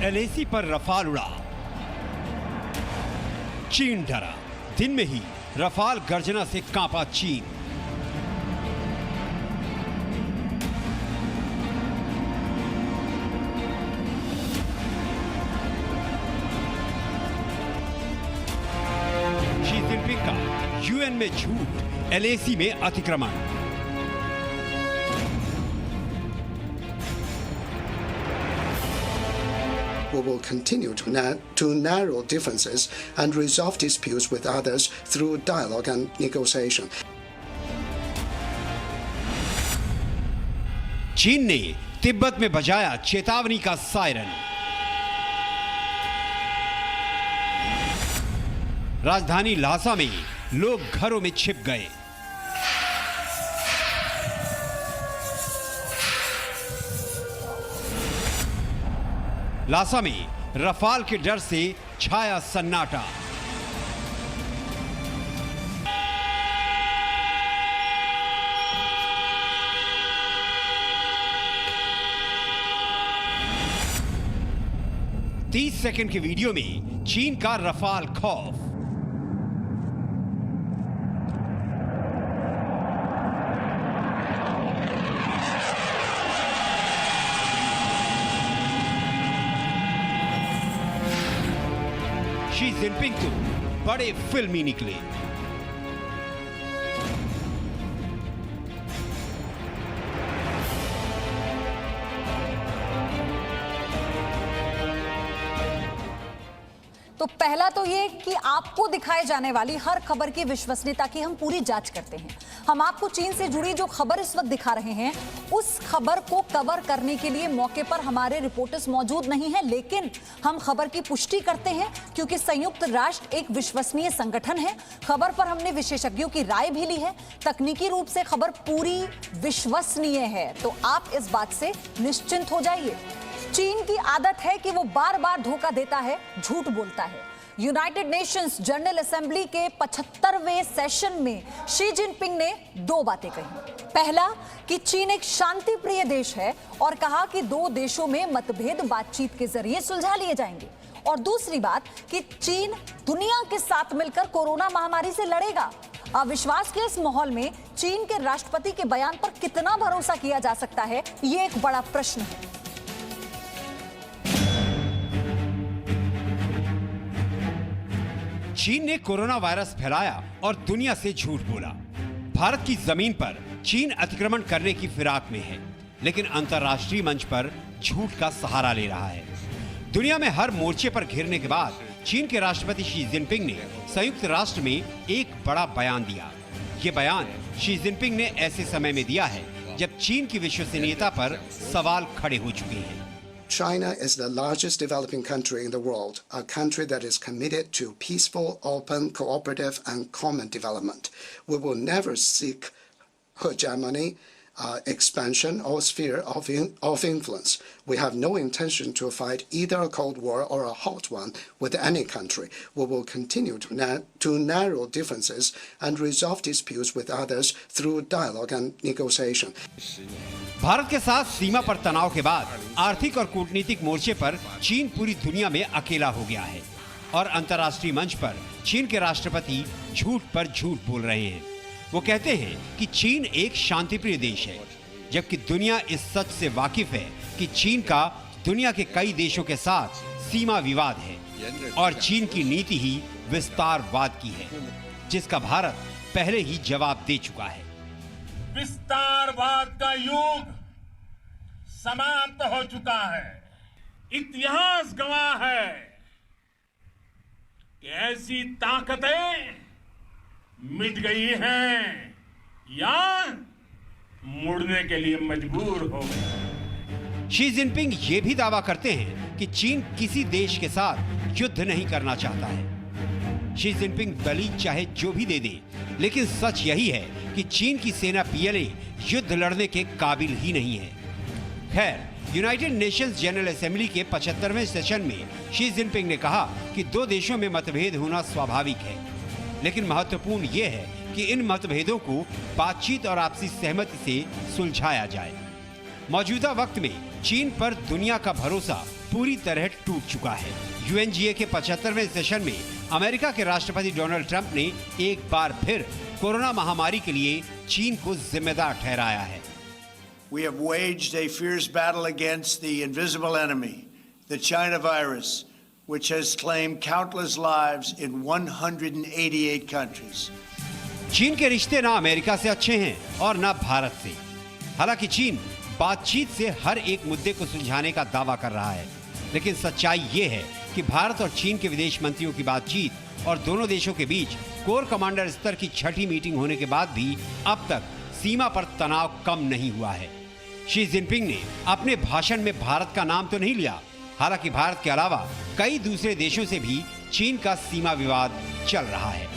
LAC पर Rafale उड़ा, चीन डरा। दिन में ही रफाल गर्जना से कांपा चीन। शी जिनपिंग का UN में झूठ, LAC में अतिक्रमण। We will continue to narrow differences and resolve disputes with others through dialogue and negotiation. चीन ने तिब्बत में बजाया चेतावनी का सायरन। राजधानी ल्हासा में लोग घरों में छिप गए। ल्हासा में रफाल के डर से छाया सन्नाटा। तीस सेकंड के वीडियो में चीन का रफाल खौफ। शी जिनपिंग तो बड़े फिल्मी निकले। तो पहला तो ये कि आपको दिखाए जाने वाली हर खबर की विश्वसनीयता की हम पूरी जांच करते हैं। हम आपको चीन से जुड़ी जो खबर इस वक्त दिखा रहे हैं, उस खबर को कवर करने के लिए मौके पर हमारे रिपोर्टर्स मौजूद नहीं हैं, लेकिन हम खबर की पुष्टि करते हैं क्योंकि संयुक्त राष्ट्र एक विश्वसनीय संगठन है। खबर पर हमने विशेषज्ञों की राय भी ली है। तकनीकी रूप से खबर पूरी विश्वसनीय है, तो आप इस बात से निश्चिंत हो जाइए। चीन की आदत है कि वो बार बार धोखा देता है, झूठ बोलता है। यूनाइटेड नेशंस जनरल असेंबली के 75वें सेशन में शी जिनपिंग ने दो बातें कही। पहला कि चीन एक शांति प्रिय देश है और कहा कि दो देशों में मतभेद बातचीत के जरिए सुलझा लिए जाएंगे। और दूसरी बात कि चीन दुनिया के साथ मिलकर कोरोना महामारी से लड़ेगा। अविश्वास के इस माहौल में चीन के राष्ट्रपति के बयान पर कितना भरोसा किया जा सकता है, ये एक बड़ा प्रश्न है। चीन ने कोरोना वायरस फैलाया और दुनिया से झूठ बोला। भारत की जमीन पर चीन अतिक्रमण करने की फिराक में है, लेकिन अंतर्राष्ट्रीय मंच पर झूठ का सहारा ले रहा है। दुनिया में हर मोर्चे पर घिरने के बाद चीन के राष्ट्रपति शी जिनपिंग ने संयुक्त राष्ट्र में एक बड़ा बयान दिया। ये बयान शी जिनपिंग ने ऐसे समय में दिया है जब चीन की विश्वसनीयता पर सवाल खड़े हो चुके हैं। China is the largest developing country in the world, a country that is committed to peaceful, open, cooperative, and common development. We will never seek hegemony, expansion, or sphere of influence. We have no intention to fight either a cold war or a hot one with any country. We will continue to narrow differences and resolve disputes with others through dialogue and negotiation. Bharat के साथ सीमा पर तनाव के बाद आर्थिक और कूटनीतिक मोर्चे पर चीन पूरी दुनिया में अकेला हो गया है और अंतर्राष्ट्रीय मंच पर चीन के राष्ट्रपति झूठ पर झूठ बोल रहे हैं। वो कहते हैं कि चीन एक शांतिप्रिय देश है, जबकि दुनिया इस सच से वाकिफ है कि चीन का दुनिया के कई देशों के साथ सीमा विवाद है और चीन की नीति ही विस्तारवाद की है, जिसका भारत पहले ही जवाब दे चुका है। विस्तारवाद का युग समाप्त हो चुका है। इतिहास गवाह है कि ऐसी ताकतें मिट गई हैं या मुड़ने के लिए मजबूर हो गई। शी जिनपिंग ये भी दावा करते हैं कि चीन किसी देश के साथ युद्ध नहीं करना चाहता है। शी जिनपिंग दलील चाहे जो भी दे दे, लेकिन सच यही है कि चीन की सेना PLA युद्ध लड़ने के काबिल ही नहीं है। खैर, यूनाइटेड नेशंस जनरल असेंबली के 75वें सेशन में शी जिनपिंग ने कहा कि दो देशों में मतभेद होना स्वाभाविक है, लेकिन महत्वपूर्ण यह है कि इन मतभेदों को बातचीत और आपसी सहमति से सुलझाया जाए। मौजूदा वक्त में चीन पर दुनिया का भरोसा पूरी तरह टूट चुका है। UNGA के 75वें सेशन में अमेरिका के राष्ट्रपति डोनाल्ड ट्रंप ने एक बार फिर कोरोना महामारी के लिए चीन को जिम्मेदार ठहराया है। We have waged a fierce battle against the invisible enemy, the China virus, which has claimed countless lives in 188 countries. चीन के रिश्ते ना अमेरिका से अच्छे हैं और ना भारत से। हालांकि चीन बातचीत से हर एक मुद्दे को सुलझाने का दावा कर रहा है, लेकिन सच्चाई ये है कि भारत और चीन के विदेश मंत्रियों की बातचीत और दोनों देशों के बीच कोर कमांडर स्तर की 6ठी मीटिंग होने के बाद भी अब तक सीमा पर तनाव कम नहीं हुआ है। शी जिनपिंग ने अपने भाषण में भारत का नाम तो नहीं लिया, हालांकि भारत के अलावा कई दूसरे देशों से भी चीन का सीमा विवाद चल रहा है।